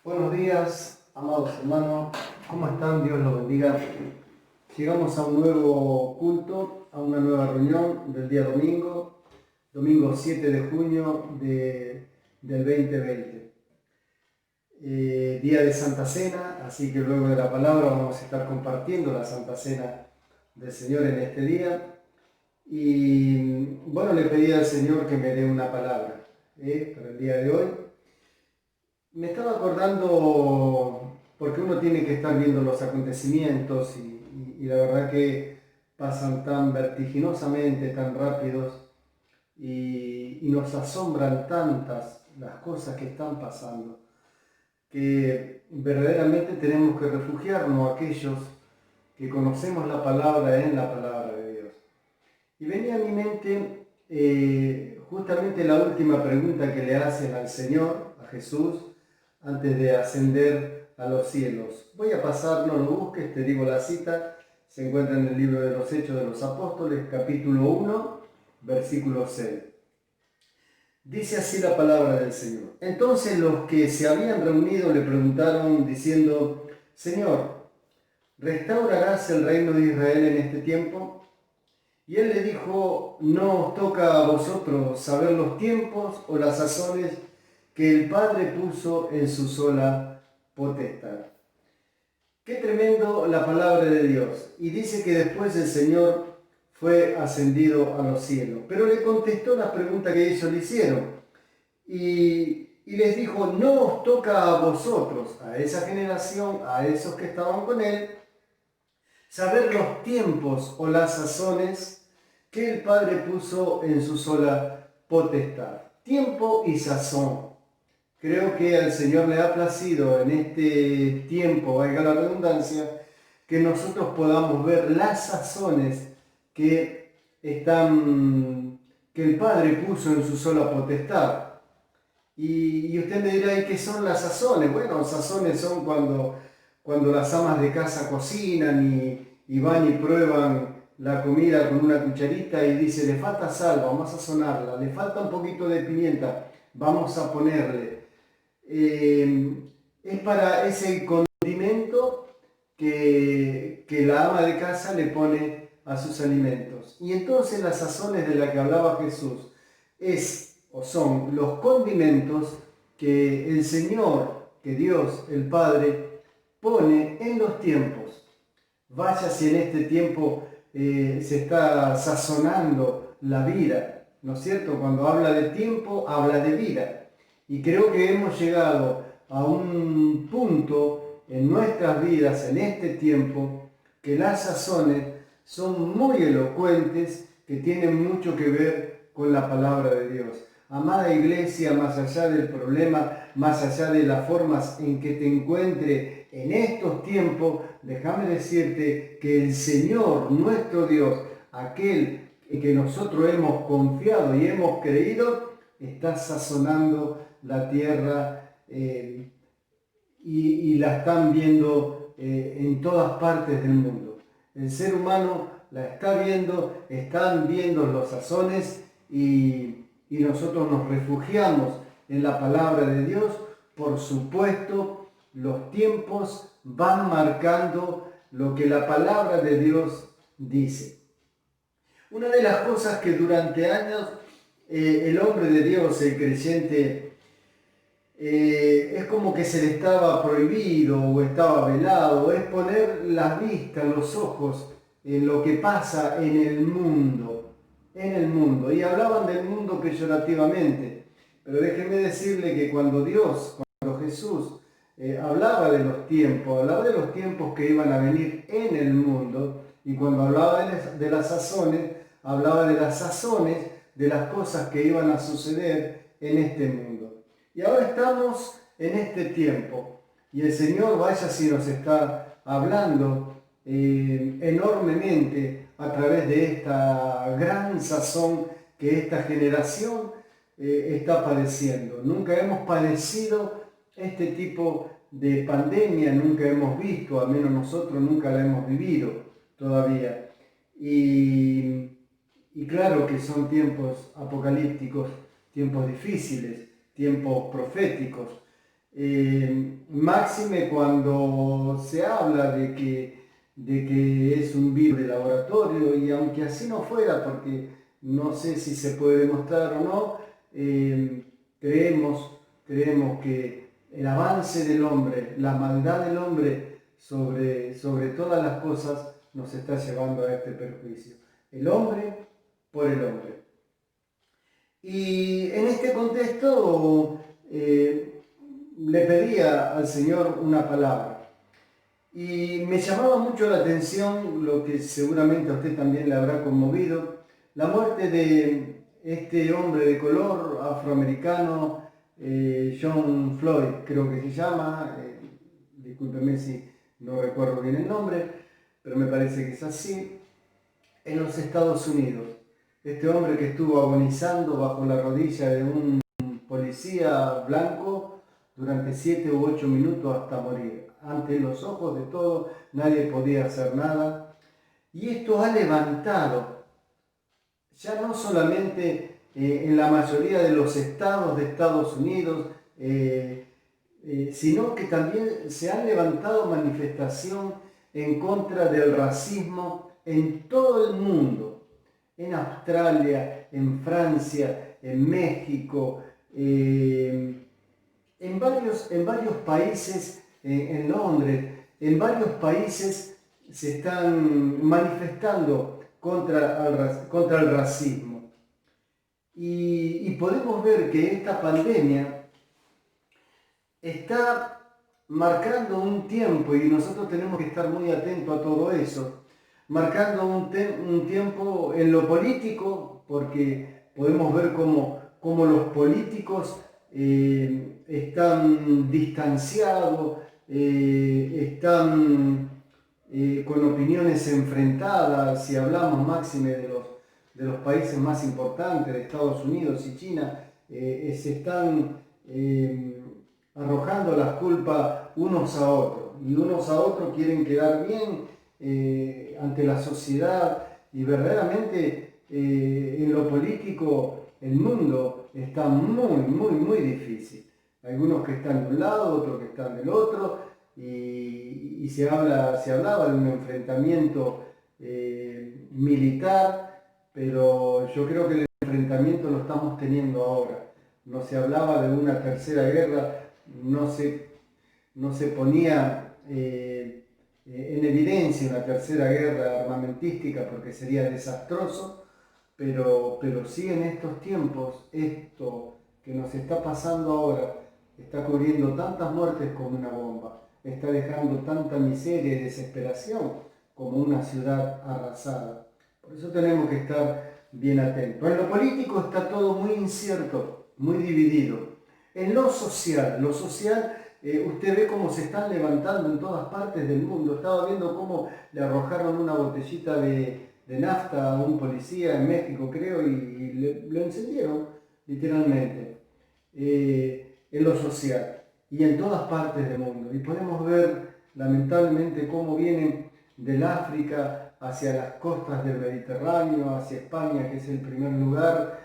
Buenos días, amados hermanos, ¿cómo están? Dios los bendiga. Llegamos a un nuevo culto, a una nueva reunión del día domingo, domingo 7 de junio del 2020. Día de Santa Cena, así que luego de la palabra vamos a estar compartiendo la Santa Cena del Señor en este día. Y bueno, le pedí al Señor que me dé una palabra para el día de hoy. Me estaba acordando, porque uno tiene que estar viendo los acontecimientos y la verdad que pasan tan vertiginosamente, tan rápidos y nos asombran tantas las cosas que están pasando, que verdaderamente tenemos que refugiarnos aquellos que conocemos la palabra en la palabra de Dios. Y venía a mi mente justamente la última pregunta que le hacen al Señor, a Jesús, antes de ascender a los cielos. Voy a pasar, no lo busques, te digo la cita, se encuentra en el libro de los Hechos de los Apóstoles, capítulo 1, versículo 6. Dice así la palabra del Señor. Entonces los que se habían reunido le preguntaron diciendo: Señor, ¿restaurarás el reino de Israel en este tiempo? Y él le dijo: no os toca a vosotros saber los tiempos o las sazones que el Padre puso en su sola potestad. Qué tremendo la palabra de Dios. Y dice que después el Señor fue ascendido a los cielos. Pero le contestó la pregunta que ellos le hicieron. Y les dijo: no os toca a vosotros, a esa generación, a esos que estaban con él, saber los tiempos o las sazones que el Padre puso en su sola potestad. Tiempo y sazón. Creo que al Señor le ha placido en este tiempo, valga la redundancia, que nosotros podamos ver las sazones que el Padre puso en su sola potestad. Y usted me dirá: ¿y qué son las sazones? Bueno, sazones son cuando las amas de casa cocinan y van y prueban la comida con una cucharita y dice: le falta sal, vamos a sazonarla, le falta un poquito de pimienta, vamos a ponerle. Es para ese condimento que la ama de casa le pone a sus alimentos. Y entonces las sazones de las que hablaba Jesús son los condimentos que el Señor, que Dios, el Padre, pone en los tiempos. Vaya si en este tiempo se está sazonando la vida, ¿no es cierto? Cuando habla de tiempo, habla de vida. Y creo que hemos llegado a un punto en nuestras vidas, en este tiempo, que las sazones son muy elocuentes, que tienen mucho que ver con la palabra de Dios. Amada iglesia, más allá del problema, más allá de las formas en que te encuentre en estos tiempos, déjame decirte que el Señor, nuestro Dios, aquel en que nosotros hemos confiado y hemos creído, está sazonando la tierra y la están viendo en todas partes del mundo. El ser humano la está viendo, están viendo los sazones y nosotros nos refugiamos en la palabra de Dios. Por supuesto, los tiempos van marcando lo que la palabra de Dios dice. Una de las cosas que durante años el hombre de Dios, el creyente, es como que se le estaba prohibido o estaba velado, es poner la vista, los ojos en lo que pasa en el mundo, y hablaban del mundo peyorativamente, pero déjenme decirle que cuando Jesús hablaba de los tiempos que iban a venir en el mundo, y cuando hablaba de las sazones, hablaba de las sazones de las cosas que iban a suceder en este mundo. Y ahora estamos en este tiempo y el Señor, vaya si nos está hablando enormemente a través de esta gran sazón que esta generación está padeciendo. Nunca hemos padecido este tipo de pandemia, nunca hemos visto, al menos nosotros nunca la hemos vivido todavía. Y claro que son tiempos apocalípticos, tiempos difíciles, tiempos proféticos. máxime cuando se habla de que es un virus de laboratorio, y aunque así no fuera, porque no sé si se puede demostrar o no, creemos que el avance del hombre, la maldad del hombre sobre todas las cosas nos está llevando a este perjuicio. El hombre por el hombre. Y en este contexto le pedía al Señor una palabra. Y me llamaba mucho la atención, lo que seguramente a usted también le habrá conmovido, la muerte de este hombre de color afroamericano, John Floyd, creo que se llama, discúlpeme si no recuerdo bien el nombre, pero me parece que es así, en los Estados Unidos. Este hombre que estuvo agonizando bajo la rodilla de un policía blanco durante 7 u 8 minutos hasta morir. Ante los ojos de todos, nadie podía hacer nada. Y esto ha levantado, ya no solamente en la mayoría de los estados de Estados Unidos, sino que también se han levantado manifestación en contra del racismo en todo el mundo, en Australia, en Francia, en México, en varios países, en Londres, en varios países se están manifestando contra el racismo. Y podemos ver que esta pandemia está marcando un tiempo, y nosotros tenemos que estar muy atentos a todo eso, marcando un tiempo en lo político, porque podemos ver cómo los políticos están distanciados, están con opiniones enfrentadas. Si hablamos máxime de los países más importantes, de Estados Unidos y China, se están arrojando las culpas unos a otros, y unos a otros quieren quedar bien ante la sociedad, y verdaderamente en lo político el mundo está muy difícil. Algunos que están de un lado, otros que están del otro, y se hablaba de un enfrentamiento militar, pero yo creo que el enfrentamiento lo estamos teniendo ahora. No se hablaba de una tercera guerra, no se ponía en evidencia una tercera guerra armamentística, porque sería desastroso, pero sí en estos tiempos, esto que nos está pasando ahora está cubriendo tantas muertes como una bomba, está dejando tanta miseria y desesperación como una ciudad arrasada. Por eso tenemos que estar bien atentos. En lo político está todo muy incierto, muy dividido. En lo social, usted ve cómo se están levantando en todas partes del mundo. Estaba viendo cómo le arrojaron una botellita de nafta a un policía en México, creo, y lo encendieron, literalmente. En lo social y en todas partes del mundo. Y podemos ver, lamentablemente, cómo vienen del África hacia las costas del Mediterráneo, hacia España, que es el primer lugar,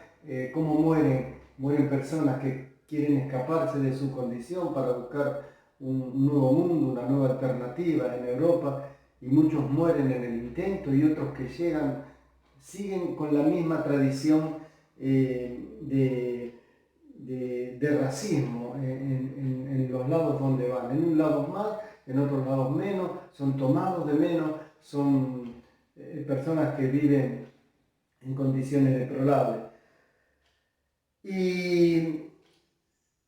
cómo mueren personas que quieren escaparse de su condición para buscar un nuevo mundo, una nueva alternativa en Europa, y muchos mueren en el intento, y otros que llegan siguen con la misma tradición de racismo en los lados donde van. En un lado más, en otros lados menos, son tomados de menos, son personas que viven en condiciones deplorables. Y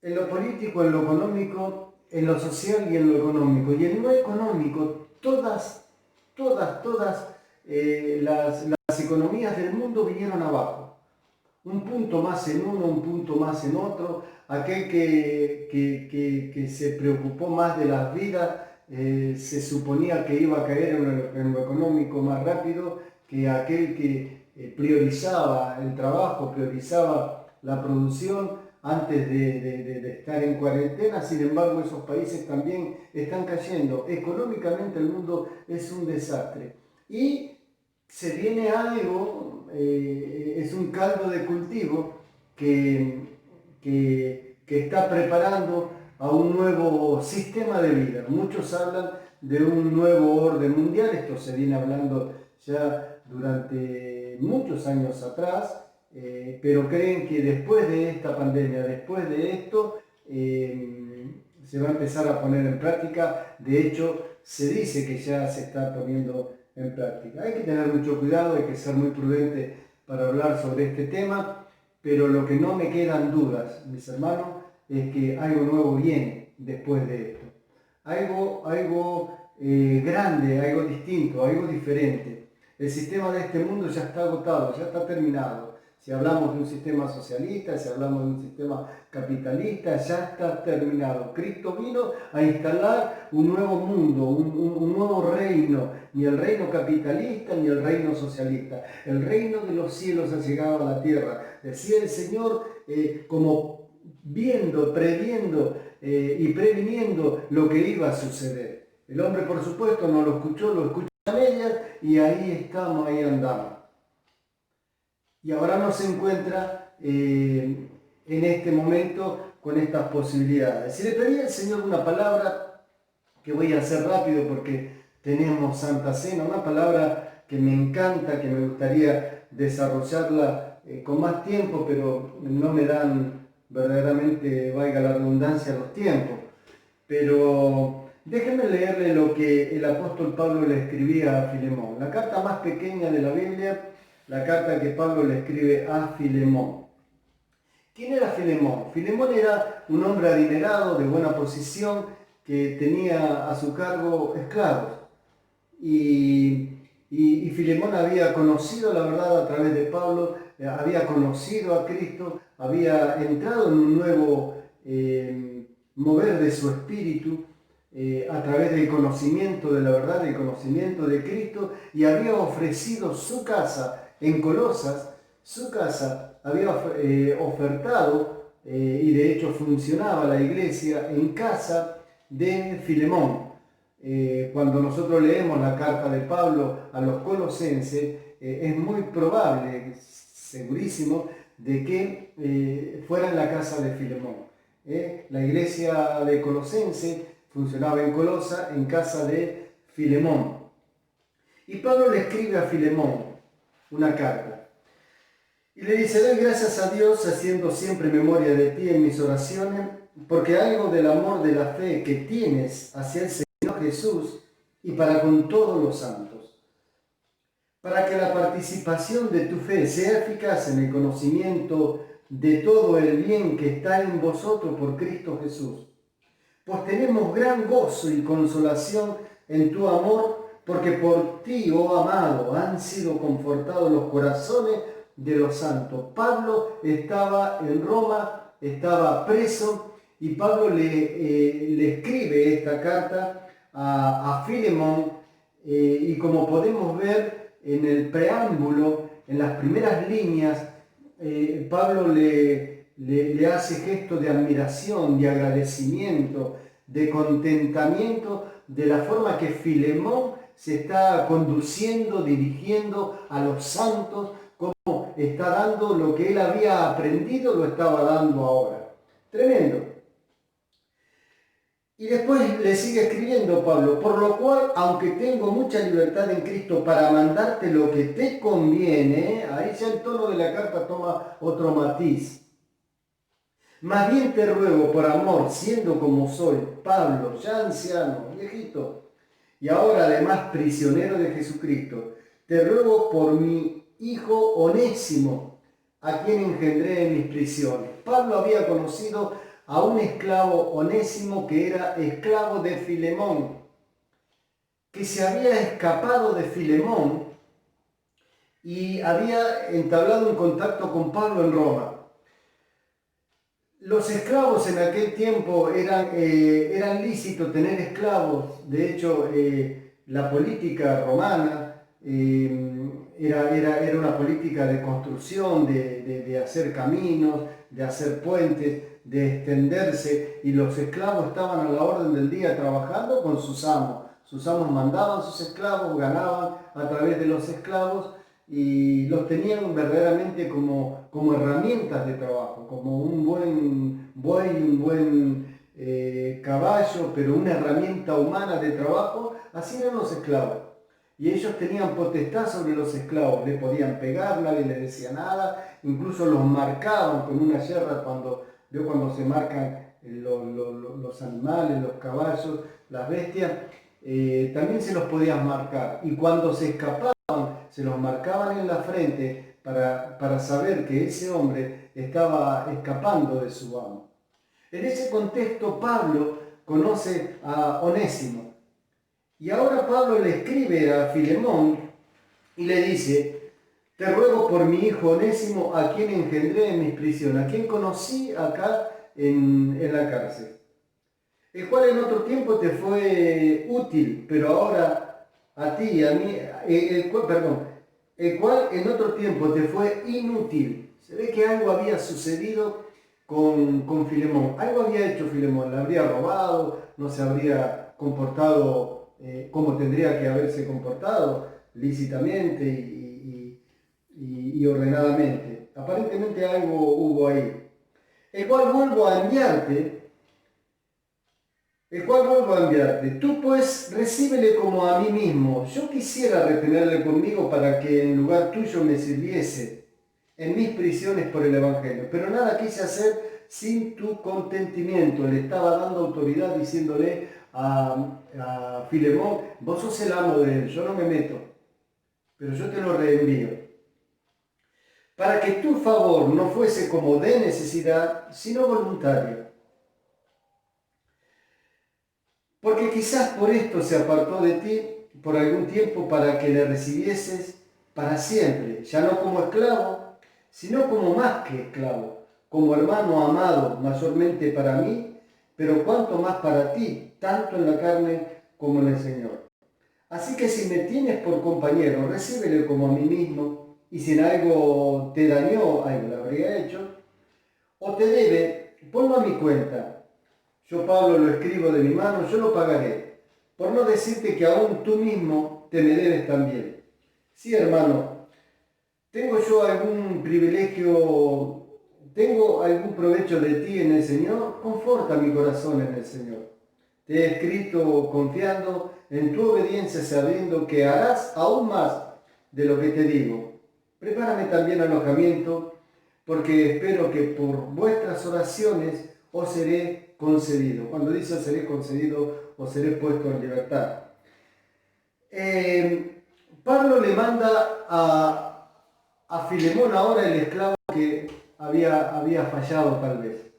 en lo político, en lo económico, en lo social y en lo económico. Y en lo económico, todas las economías del mundo vinieron abajo. Un punto más en uno, un punto más en otro. Aquel que se preocupó más de las vidas, se suponía que iba a caer en lo económico más rápido que aquel que priorizaba el trabajo, priorizaba la producción antes de estar en cuarentena. Sin embargo, esos países también están cayendo. Económicamente el mundo es un desastre. Y se viene algo, es un caldo de cultivo que está preparando a un nuevo sistema de vida. Muchos hablan de un nuevo orden mundial, esto se viene hablando ya durante muchos años atrás, pero creen que después de esta pandemia, después de esto, se va a empezar a poner en práctica. De hecho, se dice que ya se está poniendo en práctica. Hay que tener mucho cuidado, hay que ser muy prudente para hablar sobre este tema, pero lo que no me quedan dudas, mis hermanos, es que algo nuevo viene después de esto. Algo grande, algo distinto, algo diferente. El sistema de este mundo ya está agotado, ya está terminado. Si hablamos de un sistema socialista, si hablamos de un sistema capitalista, ya está terminado. Cristo vino a instalar un nuevo mundo, un nuevo reino, ni el reino capitalista ni el reino socialista. El reino de los cielos ha llegado a la tierra. Decía el Señor como viendo, previendo y previniendo lo que iba a suceder. El hombre, por supuesto, no lo escuchó a medias y ahí estamos, ahí andamos. Y ahora no se encuentra en este momento con estas posibilidades. Si le pedí al Señor una palabra, que voy a hacer rápido porque tenemos Santa Cena, una palabra que me encanta, que me gustaría desarrollarla con más tiempo, pero no me dan verdaderamente, valga la redundancia, los tiempos. Pero déjenme leerle lo que el apóstol Pablo le escribía a Filemón, la carta más pequeña de la Biblia, la carta que Pablo le escribe a Filemón. ¿Quién era Filemón? Filemón era un hombre adinerado, de buena posición, que tenía a su cargo esclavos. Y Filemón había conocido la verdad a través de Pablo, había conocido a Cristo, había entrado en un nuevo mover de su espíritu a través del conocimiento de la verdad, del conocimiento de Cristo, y había ofrecido su casa en Colosas. Su casa había ofertado y de hecho funcionaba la iglesia en casa de Filemón. Cuando nosotros leemos la carta de Pablo a los colosenses, es muy probable, segurísimo, de que fuera en la casa de Filemón. La iglesia de Colosense funcionaba en Colosa, en casa de Filemón. Y Pablo le escribe a Filemón una carta. Y le dice: doy gracias a Dios haciendo siempre memoria de ti en mis oraciones, porque algo del amor de la fe que tienes hacia el Señor Jesús y para con todos los santos, para que la participación de tu fe sea eficaz en el conocimiento de todo el bien que está en vosotros por Cristo Jesús. Pues tenemos gran gozo y consolación en tu amor, porque por ti, oh amado, han sido confortados los corazones de los santos. Pablo estaba en Roma, estaba preso, y Pablo le escribe esta carta a Filemón, y como podemos ver en el preámbulo, en las primeras líneas, Pablo le hace gesto de admiración, de agradecimiento, de contentamiento de la forma que Filemón se está conduciendo, dirigiendo a los santos, como está dando lo que él había aprendido, lo estaba dando ahora. Tremendo. Y después le sigue escribiendo Pablo: por lo cual, aunque tengo mucha libertad en Cristo para mandarte lo que te conviene, ahí ya el tono de la carta toma otro matiz. Más bien te ruego por amor, siendo como soy, Pablo, ya anciano, viejito, y ahora además prisionero de Jesucristo, te ruego por mi hijo Onésimo, a quien engendré en mis prisiones. Pablo había conocido a un esclavo, Onésimo, que era esclavo de Filemón, que se había escapado de Filemón y había entablado un contacto con Pablo en Roma. Los esclavos en aquel tiempo eran lícitos tener esclavos. De hecho, la política romana era una política de construcción, de hacer caminos, de hacer puentes, de extenderse, y los esclavos estaban a la orden del día trabajando con sus amos. Sus amos mandaban sus esclavos, ganaban a través de los esclavos y los tenían verdaderamente como herramientas de trabajo, como un buen buey, un buen caballo, pero una herramienta humana de trabajo, así eran los esclavos. Y ellos tenían potestad sobre los esclavos, le podían pegar, nadie les decía nada, incluso los marcaban con una yerra cuando se marcan los animales, los caballos, las bestias, también se los podían marcar. Y cuando se escapaban, se los marcaban en la frente para saber que ese hombre estaba escapando de su amo. En ese contexto Pablo conoce a Onésimo. Y ahora Pablo le escribe a Filemón y le dice: te ruego por mi hijo Onésimo, a quien engendré en mis prisiones, a quien conocí acá en la cárcel, el cual en otro tiempo te fue útil, pero ahora a ti y a mí, el cual en otro tiempo te fue inútil. Se ve que algo había sucedido con Filemón, algo había hecho Filemón, le habría robado, no se habría comportado como tendría que haberse comportado, lícitamente y ordenadamente. Aparentemente algo hubo ahí. El cual vuelvo a enviarte. Tú pues recíbele como a mí mismo. Yo quisiera retenerle conmigo para que en lugar tuyo me sirviese en mis prisiones por el Evangelio. Pero nada quise hacer sin tu contentimiento. Le estaba dando autoridad diciéndole a Filemón: vos sos el amo de él, yo no me meto, pero yo te lo reenvío. Para que tu favor no fuese como de necesidad, sino voluntario. Porque quizás por esto se apartó de ti por algún tiempo, para que le recibieses para siempre, ya no como esclavo, sino como más que esclavo, como hermano amado, mayormente para mí, pero cuanto más para ti, tanto en la carne como en el Señor. Así que si me tienes por compañero, recíbele como a mí mismo, y si en algo te dañó, algo le habría hecho, o te debe, ponlo a mi cuenta. Yo, Pablo, lo escribo de mi mano, yo lo pagaré, por no decirte que aún tú mismo te me debes también. Sí, hermano, ¿tengo yo algún privilegio, tengo algún provecho de ti en el Señor? Conforta mi corazón en el Señor. Te he escrito confiando en tu obediencia, sabiendo que harás aún más de lo que te digo. Prepárame también alojamiento, porque espero que por vuestras oraciones os seré concedido. Cuando dice os seré concedido, os seré puesto en libertad. Pablo le manda a Filemón ahora, el esclavo que había fallado tal vez.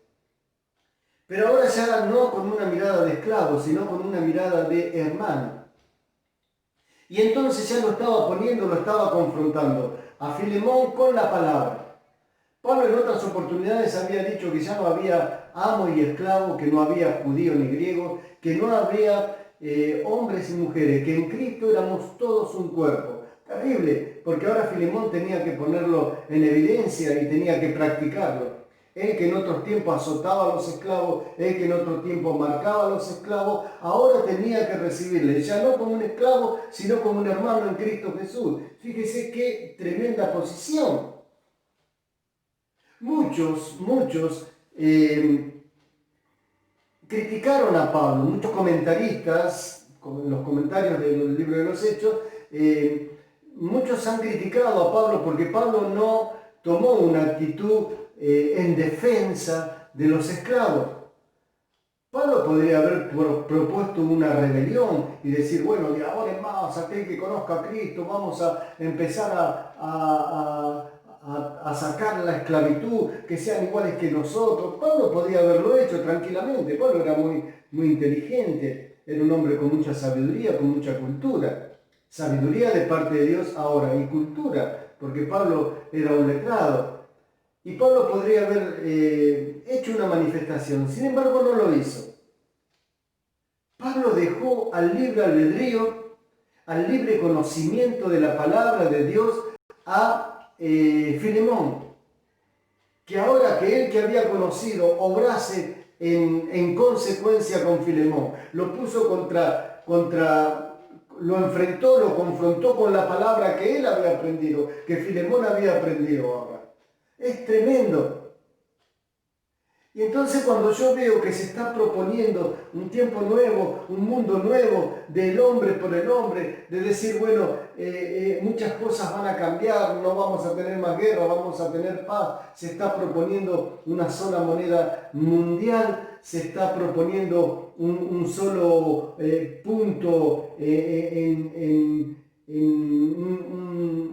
Pero ahora ya no con una mirada de esclavo, sino con una mirada de hermano. Y entonces ya lo estaba confrontando a Filemón con la palabra. Pablo en otras oportunidades había dicho que ya no había amo y esclavo, que no había judío ni griego, que no había hombres y mujeres, que en Cristo éramos todos un cuerpo. Terrible, porque ahora Filemón tenía que ponerlo en evidencia y tenía que practicarlo. Él que en otros tiempos azotaba a los esclavos, él que en otro tiempo marcaba a los esclavos, ahora tenía que recibirle, ya no como un esclavo, sino como un hermano en Cristo Jesús. Fíjese qué tremenda posición. Muchos criticaron a Pablo, muchos comentaristas, en los comentarios del libro de los Hechos, muchos han criticado a Pablo porque Pablo no tomó una actitud en defensa de los esclavos. Pablo podría haber propuesto una rebelión y decir: bueno, de ahora en más, aquel que conozca a Cristo, vamos a empezar a sacar la esclavitud, que sean iguales que nosotros. Pablo podría haberlo hecho tranquilamente. Pablo era muy inteligente, era un hombre con mucha sabiduría, con mucha cultura. Sabiduría de parte de Dios ahora y cultura, porque Pablo era un letrado. Y Pablo podría haber hecho una manifestación, sin embargo no lo hizo. Pablo dejó al libre albedrío, al libre conocimiento de la palabra de Dios a Filemón, que ahora que él que había conocido obrase en consecuencia con Filemón, lo puso lo enfrentó, lo confrontó con la palabra que él había aprendido, que Filemón había aprendido ahora. Es tremendo. Y entonces cuando yo veo que se está proponiendo un tiempo nuevo, un mundo nuevo del hombre por el hombre, de decir, bueno, muchas cosas van a cambiar, no vamos a tener más guerra, vamos a tener paz, se está proponiendo una sola moneda mundial, se está proponiendo un solo punto en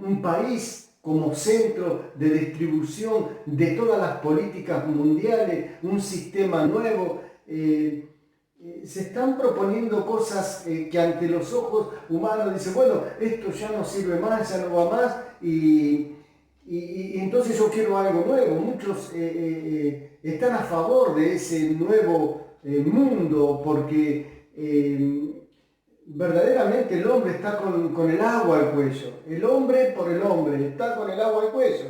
un país como centro de distribución de todas las políticas mundiales, un sistema nuevo. Se están proponiendo cosas que ante los ojos humanos dicen, bueno, esto ya no sirve más, ya no va más, y entonces yo quiero algo nuevo. Muchos están a favor de ese nuevo mundo porque verdaderamente el hombre está con el agua al cuello. El hombre por el hombre está con el agua al cuello.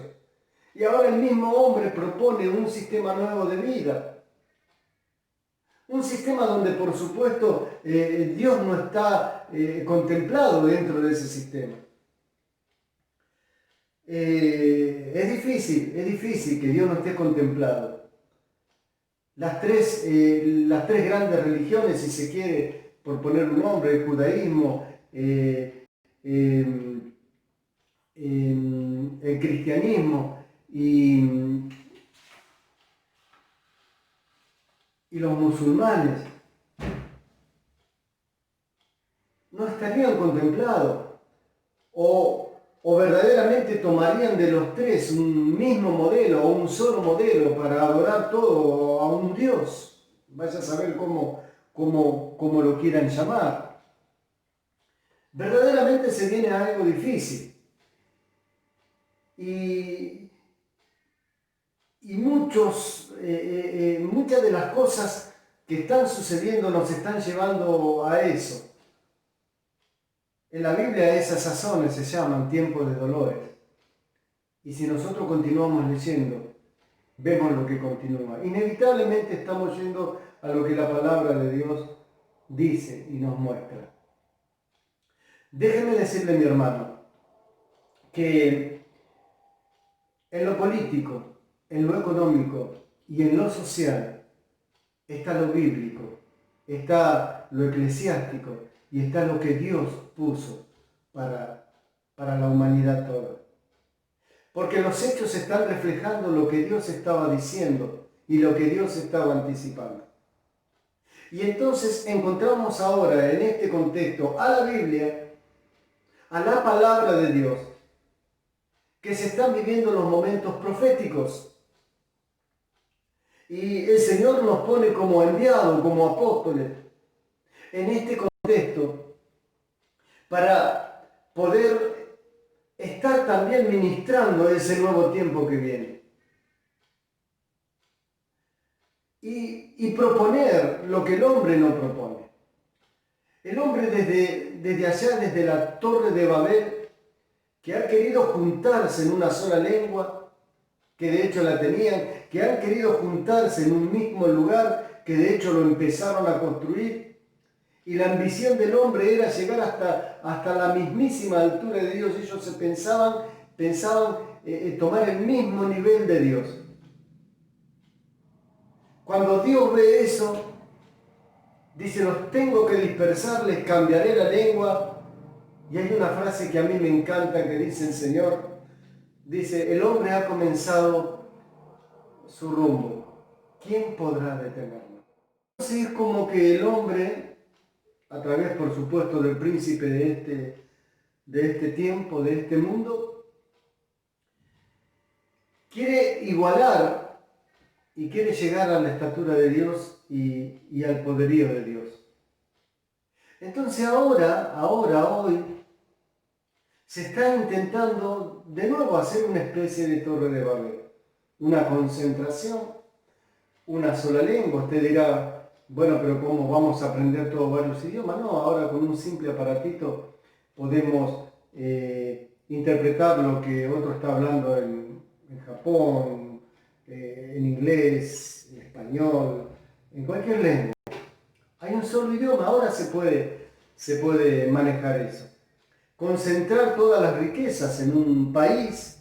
Y ahora el mismo hombre propone un sistema nuevo de vida. Un sistema donde, por supuesto, Dios no está contemplado dentro de ese sistema. Es difícil que Dios no esté contemplado. Las tres grandes religiones, si se quiere, por poner un nombre, el judaísmo, el cristianismo y los musulmanes, no estarían contemplados o verdaderamente tomarían de los tres un mismo modelo o un solo modelo para adorar todo a un Dios. Vaya a saber cómo lo quieran llamar. Verdaderamente se viene a algo difícil. Y muchas de las cosas que están sucediendo nos están llevando a eso. En la Biblia esas sazones se llaman tiempos de dolores. Y si nosotros continuamos leyendo, vemos lo que continúa. Inevitablemente estamos yendo a lo que la palabra de Dios dice y nos muestra. Déjeme decirle, mi hermano, que en lo político, en lo económico y en lo social está lo bíblico, está lo eclesiástico y está lo que Dios puso para la humanidad toda. Porque los hechos están reflejando lo que Dios estaba diciendo y lo que Dios estaba anticipando. Y entonces encontramos ahora en este contexto a la Biblia, a la palabra de Dios, que se están viviendo los momentos proféticos. Y el Señor nos pone como enviados, como apóstoles, en este contexto, para poder estar también ministrando ese nuevo tiempo que viene. Y proponer lo que el hombre no propone. El hombre desde allá, desde la Torre de Babel, que ha querido juntarse en una sola lengua, que de hecho la tenían, que han querido juntarse en un mismo lugar, que de hecho lo empezaron a construir, y la ambición del hombre era llegar hasta la mismísima altura de Dios. Ellos pensaban tomar el mismo nivel de Dios. Cuando Dios ve eso, dice, los tengo que dispersar, les cambiaré la lengua. Y hay una frase que a mí me encanta que dice el Señor, dice, el hombre ha comenzado su rumbo, ¿quién podrá detenerlo? Entonces es como que el hombre, a través por supuesto del príncipe de este tiempo, de este mundo, quiere igualar y quiere llegar a la estatura de Dios y al poderío de Dios. Entonces hoy, se está intentando de nuevo hacer una especie de Torre de Babel, una concentración, una sola lengua. Usted dirá, bueno, pero ¿cómo vamos a aprender todos varios idiomas? No, ahora con un simple aparatito podemos interpretar lo que otro está hablando en Japón, en inglés, en español, en cualquier lengua. Hay un solo idioma, ahora se puede manejar eso. Concentrar todas las riquezas en un país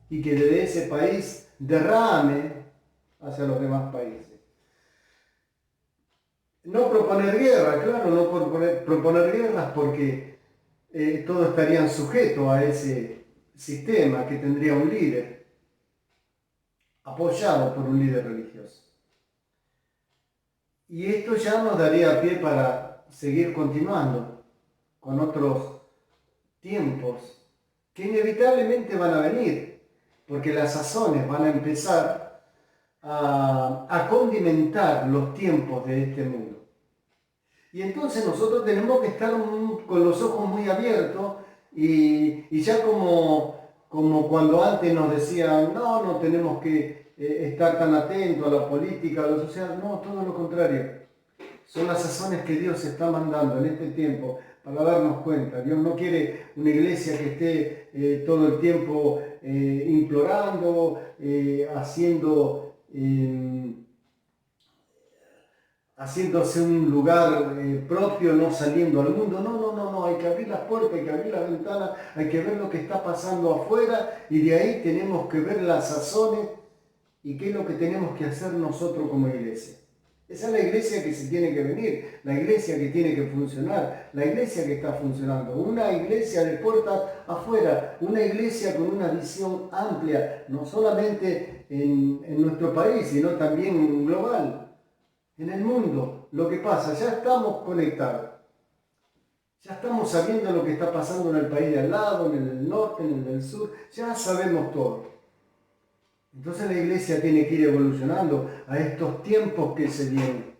y que desde ese país derrame hacia los demás países. No proponer guerra, claro, no proponer guerras porque todos estarían sujetos a ese sistema que tendría un líder, apoyado por un líder religioso. Y esto ya nos daría pie para seguir continuando con otros tiempos que inevitablemente van a venir, porque las sazones van a empezar a condimentar los tiempos de este mundo. Y entonces nosotros tenemos que estar con los ojos muy abiertos y ya como cuando antes nos decían, no tenemos que estar tan atentos a la política, a lo social, no, todo lo contrario. Son las sazones que Dios está mandando en este tiempo para darnos cuenta. Dios no quiere una iglesia que esté todo el tiempo implorando, haciéndose un lugar propio, no saliendo al mundo. No, hay que abrir las puertas, hay que abrir las ventanas, hay que ver lo que está pasando afuera y de ahí tenemos que ver las sazones y qué es lo que tenemos que hacer nosotros como iglesia. Esa es la iglesia que se tiene que venir, la iglesia que tiene que funcionar, la iglesia que está funcionando. Una iglesia de puertas afuera, una iglesia con una visión amplia, no solamente en nuestro país, sino también global, en el mundo. Lo que pasa, ya estamos conectados, ya estamos sabiendo lo que está pasando en el país de al lado, en el del norte, en el del sur, ya sabemos todo. Entonces la iglesia tiene que ir evolucionando a estos tiempos que se vienen.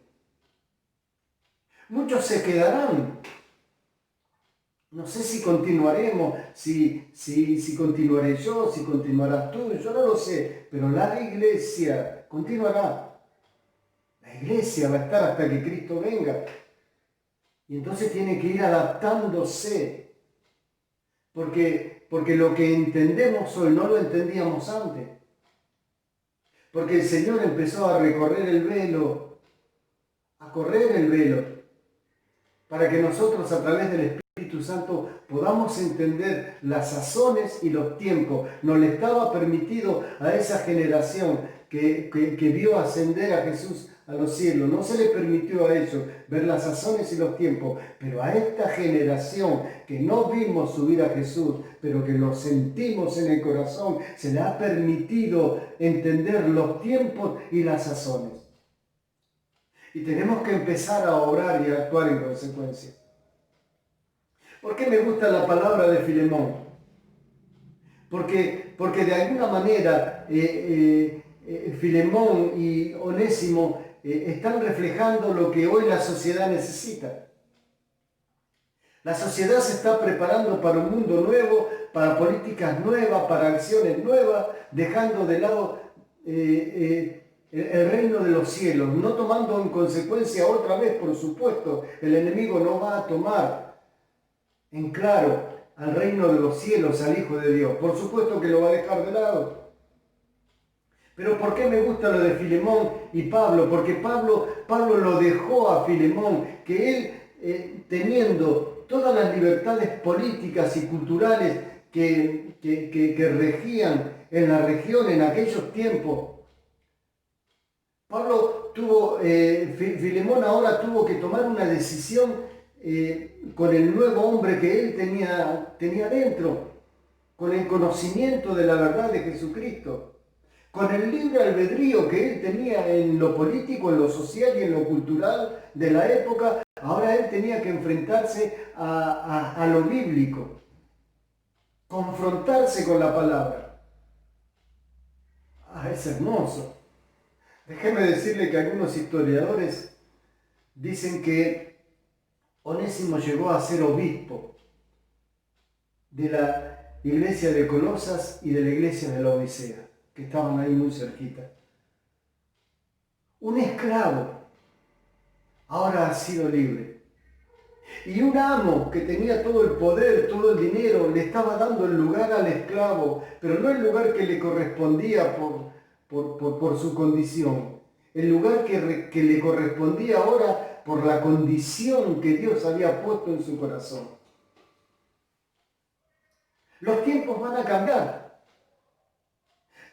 Muchos se quedarán. No sé si continuaremos, si continuaré yo, si continuarás tú, yo no lo sé, pero la iglesia continuará. La iglesia va a estar hasta que Cristo venga. Y entonces tiene que ir adaptándose. Porque lo que entendemos hoy no lo entendíamos antes. Porque el Señor empezó a recorrer el velo, a correr el velo, para que nosotros a través del Espíritu Santo podamos entender las sazones y los tiempos. No le estaba permitido a esa generación que vio ascender a Jesús a los cielos, no se le permitió a ellos ver las sazones y los tiempos, pero a esta generación que no vimos subir a Jesús, pero que lo sentimos en el corazón, se le ha permitido entender los tiempos y las sazones. Y tenemos que empezar a orar y a actuar en consecuencia. ¿Por qué me gusta la palabra de Filemón? Porque de alguna manera Filemón y Onésimo están reflejando lo que hoy la sociedad necesita. La sociedad se está preparando para un mundo nuevo, para políticas nuevas, para acciones nuevas, dejando de lado el reino de los cielos, no tomando en consecuencia otra vez, por supuesto, el enemigo no va a tomar en claro al reino de los cielos, al Hijo de Dios. Por supuesto que lo va a dejar de lado. Pero ¿por qué me gusta lo de Filemón y Pablo? Porque Pablo lo dejó a Filemón, que él, teniendo todas las libertades políticas y culturales que regían en la región en aquellos tiempos, Filemón ahora tuvo que tomar una decisión con el nuevo hombre que él tenía dentro, con el conocimiento de la verdad de Jesucristo, con el libre albedrío que él tenía en lo político, en lo social y en lo cultural de la época. Ahora él tenía que enfrentarse a lo bíblico, confrontarse con la palabra. Es hermoso. Déjeme decirle que algunos historiadores dicen que Onésimo llegó a ser obispo de la iglesia de Colosas y de la iglesia de la Odisea, que estaban ahí muy cerquita. Un esclavo ahora ha sido libre. Y un amo que tenía todo el poder, todo el dinero, le estaba dando el lugar al esclavo, pero no el lugar que le correspondía por su condición. El lugar que le correspondía ahora por la condición que Dios había puesto en su corazón. Los tiempos van a cambiar.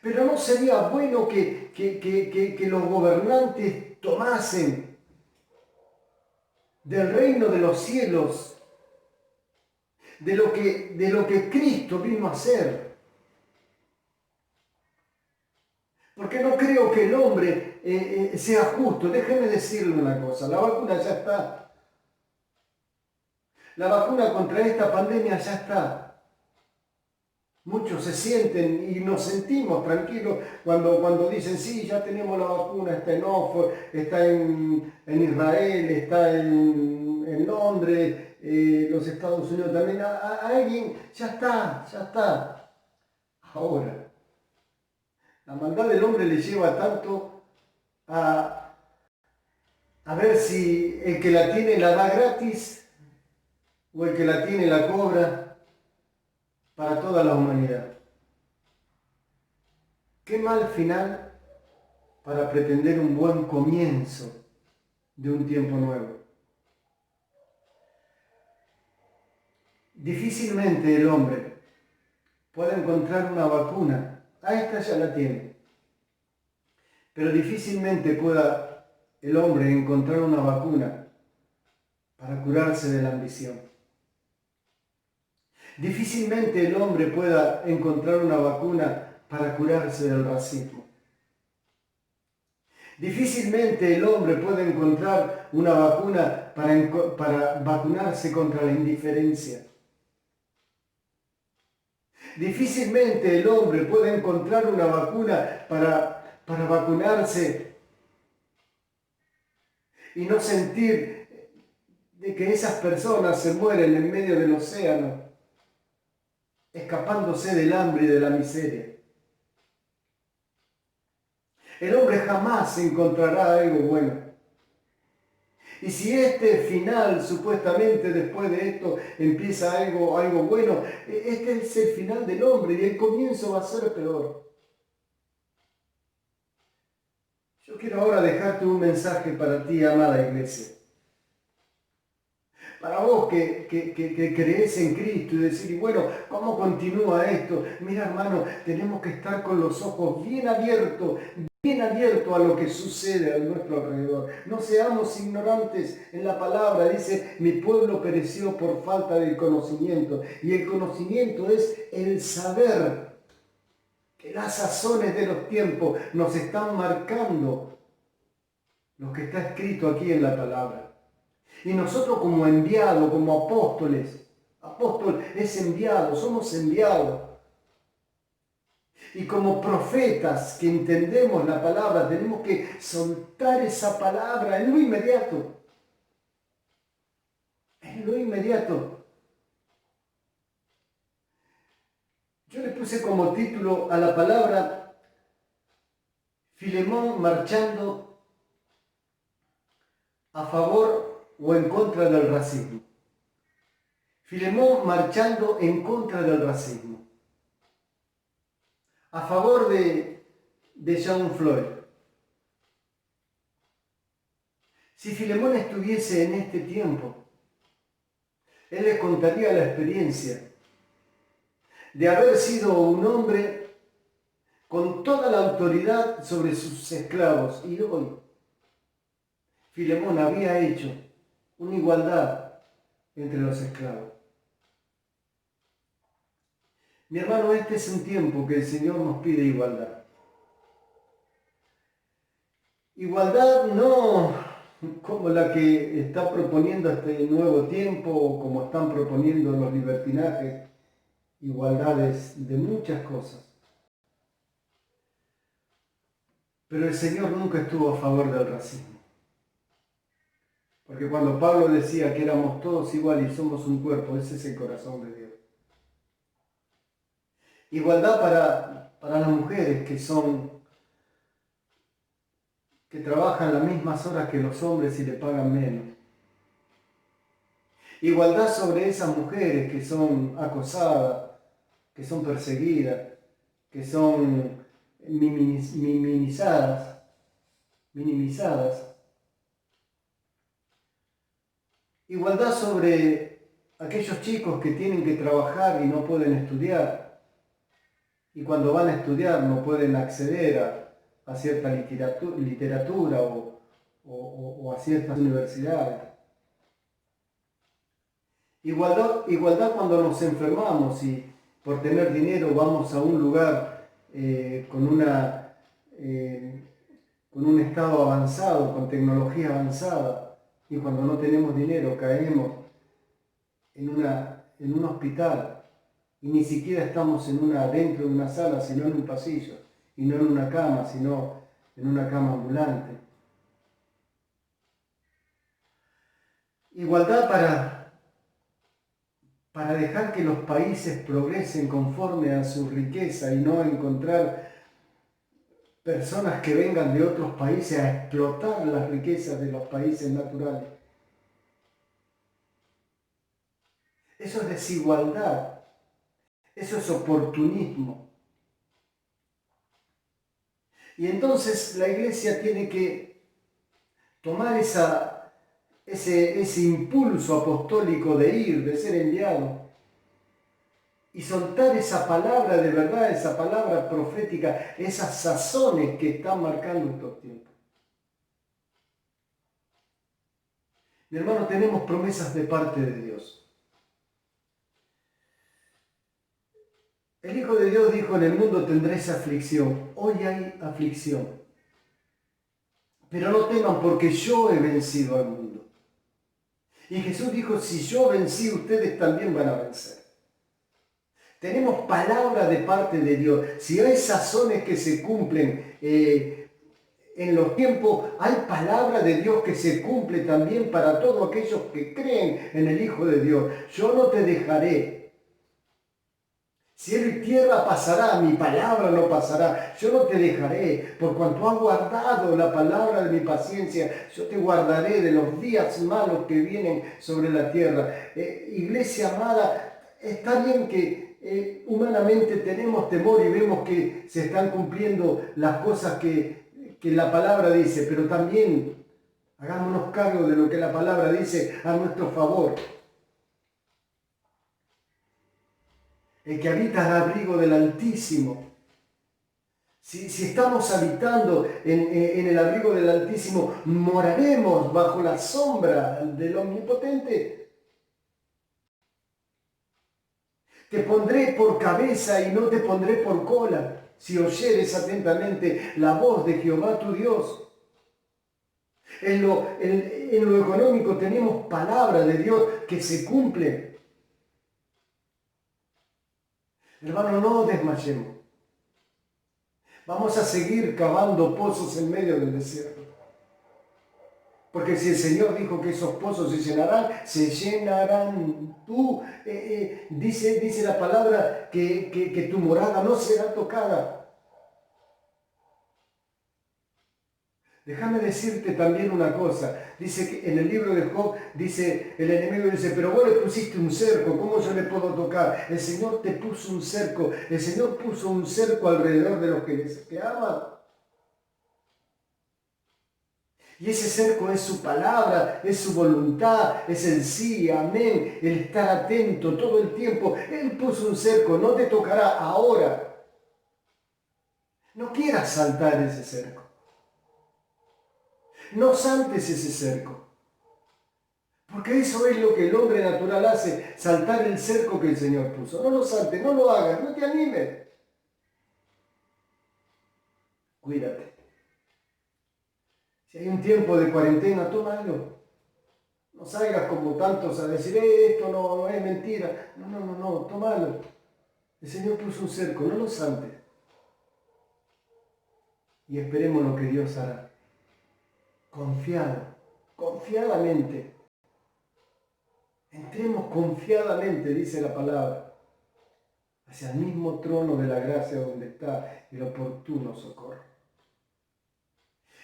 Pero no sería bueno que los gobernantes tomasen del reino de los cielos, de lo que Cristo vino a hacer. Porque no creo que el hombre sea justo. Déjeme decirle una cosa, la vacuna ya está. La vacuna contra esta pandemia ya está. Muchos se sienten y nos sentimos tranquilos cuando dicen, sí, ya tenemos la vacuna, está en Oxford, está en Israel, está en Londres, los Estados Unidos también. A alguien, ya está. Ahora, la maldad del hombre le lleva tanto a ver si el que la tiene la da gratis o el que la tiene la cobra para toda la humanidad. Qué mal final para pretender un buen comienzo de un tiempo nuevo. Difícilmente el hombre puede encontrar una vacuna. A esta ya la tiene. Pero difícilmente pueda el hombre encontrar una vacuna para curarse de la ambición. Difícilmente el hombre pueda encontrar una vacuna para curarse del racismo. Difícilmente el hombre puede encontrar una vacuna para vacunarse contra la indiferencia. Difícilmente el hombre puede encontrar una vacuna para vacunarse y no sentir de que esas personas se mueren en medio del océano, escapándose del hambre y de la miseria. El hombre jamás encontrará algo bueno. Y si este final, supuestamente después de esto, empieza algo bueno, este es el final del hombre y el comienzo va a ser peor. Yo quiero ahora dejarte un mensaje para ti, amada iglesia. Para vos que crees en Cristo y decir, y bueno, ¿cómo continúa esto? Mira, hermano, tenemos que estar con los ojos bien abiertos a lo que sucede a nuestro alrededor. No seamos ignorantes en la palabra. Dice, mi pueblo pereció por falta de conocimiento. Y el conocimiento es el saber que las sazones de los tiempos nos están marcando lo que está escrito aquí en la palabra. Y nosotros como enviados, como apóstoles, apóstol es enviado, somos enviados. Y como profetas que entendemos la palabra, tenemos que soltar esa palabra en lo inmediato. En lo inmediato. Yo le puse como título a la palabra Filemón marchando a favor o en contra del racismo. Filemón marchando en contra del racismo. A favor de George Floyd. Si Filemón estuviese en este tiempo, él les contaría la experiencia de haber sido un hombre con toda la autoridad sobre sus esclavos. Y hoy, Filemón había hecho una igualdad entre los esclavos. Mi hermano, este es un tiempo que el Señor nos pide igualdad. Igualdad no como la que está proponiendo este nuevo tiempo o como están proponiendo los libertinajes, igualdades de muchas cosas. Pero el Señor nunca estuvo a favor del racismo. Porque cuando Pablo decía que éramos todos iguales y somos un cuerpo, ese es el corazón de Dios. Igualdad para las mujeres que trabajan las mismas horas que los hombres y le pagan menos. Igualdad sobre esas mujeres que son acosadas, que son perseguidas, que son minimizadas. Igualdad sobre aquellos chicos que tienen que trabajar y no pueden estudiar. y cuando van a estudiar no pueden acceder a cierta literatura o a ciertas universidades. Igualdad cuando nos enfermamos y por tener dinero vamos a un lugar con un estado avanzado, con tecnología avanzada, y cuando no tenemos dinero caemos en un hospital y ni siquiera estamos dentro de una sala, sino en un pasillo, y no en una cama, sino en una cama ambulante. Igualdad para dejar que los países progresen conforme a su riqueza y no encontrar personas que vengan de otros países a explotar las riquezas de los países naturales. Eso es desigualdad, eso es oportunismo. Y entonces la Iglesia tiene que tomar ese impulso apostólico de ir, de ser enviado, y soltar esa palabra de verdad, esa palabra profética, esas sazones que están marcando estos tiempos. Mi hermano, tenemos promesas de parte de Dios. El Hijo de Dios dijo: en el mundo tendréis aflicción. Hoy hay aflicción. Pero no teman, porque yo he vencido al mundo. Y Jesús dijo: si yo vencí, ustedes también van a vencer. Tenemos palabra de parte de Dios. Si hay sazones que se cumplen en los tiempos, hay palabra de Dios que se cumple también para todos aquellos que creen en el Hijo de Dios. Yo no te dejaré. Cielo y tierra pasará, mi palabra no pasará. Yo no te dejaré, por cuanto has guardado la palabra de mi paciencia. Yo te guardaré de los días malos que vienen sobre la tierra. Iglesia amada, está bien que humanamente tenemos temor y vemos que se están cumpliendo las cosas que la palabra dice, pero también hagámonos cargo de lo que la palabra dice a nuestro favor. El que habita al abrigo del Altísimo. Si estamos habitando en el abrigo del Altísimo, moraremos bajo la sombra del Omnipotente. Te pondré por cabeza y no te pondré por cola, si oyeres atentamente la voz de Jehová tu Dios. En lo económico tenemos palabra de Dios que se cumple. Hermano, no desmayemos. Vamos a seguir cavando pozos en medio del desierto. Porque si el Señor dijo que esos pozos se llenarán. Dice la palabra que tu morada no será tocada. Déjame decirte también una cosa. Dice que en el libro de Job, el enemigo dice: pero vos le pusiste un cerco, ¿cómo yo le puedo tocar? El Señor te puso un cerco. El Señor puso un cerco alrededor de los que aman. Y ese cerco es su palabra, es su voluntad, es el sí, amén, el estar atento todo el tiempo. Él puso un cerco, no te tocará ahora. No quieras saltar ese cerco. No saltes ese cerco. Porque eso es lo que el hombre natural hace, saltar el cerco que el Señor puso. No lo saltes, no lo hagas, no te animes. Cuídate. Si hay un tiempo de cuarentena, tómalo. No salgas como tantos a decir: esto no es mentira. No, tómalo. El Señor puso un cerco, no lo saltes. Y esperemos lo que Dios hará. Confiadamente. Entremos confiadamente, dice la palabra, hacia el mismo trono de la gracia donde está el oportuno socorro.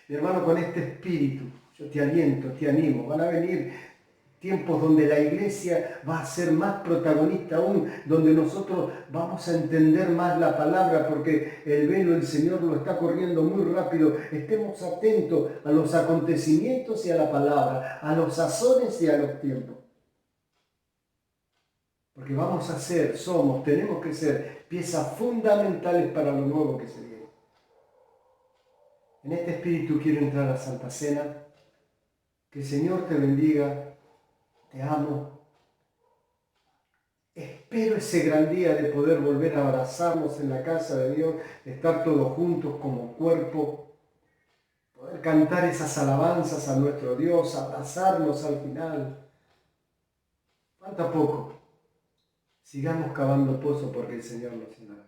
Mi hermano, con este espíritu, yo te aliento, te animo. Van a venir tiempos donde la iglesia va a ser más protagonista aún, donde nosotros vamos a entender más la palabra, porque el velo del Señor lo está corriendo muy rápido. Estemos atentos a los acontecimientos y a la palabra, a los sazones y a los tiempos. Porque vamos a ser, somos, tenemos que ser piezas fundamentales para lo nuevo que se viene. En este espíritu quiero entrar a la Santa Cena. Que el Señor te bendiga. Te amo. Espero ese gran día de poder volver a abrazarnos en la casa de Dios, de estar todos juntos como cuerpo, poder cantar esas alabanzas a nuestro Dios, abrazarnos al final. Falta poco. Sigamos cavando pozo porque el Señor nos llenará.